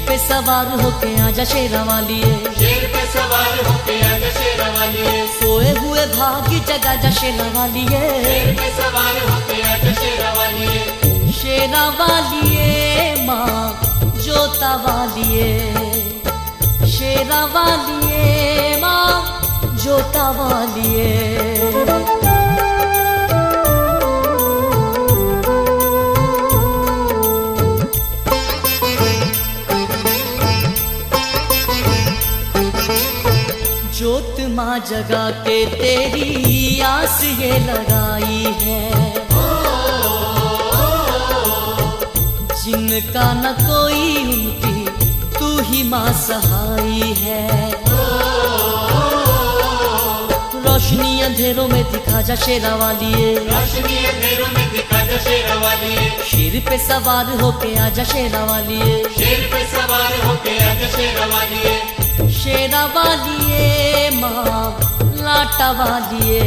पे सवार होके आजा शेरा वालिए, शेर पे सवार होके आजा शेरा वालिए, सोए हुए भागी जगा जा शेरा वालिए, शेर पे सवार होके आजा शेरा वालिए, शेरा वालिए माँ जोता वालिए, शेरा वालिए माँ जोता वालिए। जोत माँ जगा के तेरी आस ये लगाई है, जिनका न कोई उनकी तू ही माँ सहाई है। रोशनी अंधेरों में दिखा जा शेरा वालिए, रोशनी अंधेरों में दिखा जा शेरा वालिए, शेर पे सवार होके आजा शेरा वालिए, शेर पे सवार होके आजा शेरा वालिए, शेरा वालिए माँ लाटा वालिए।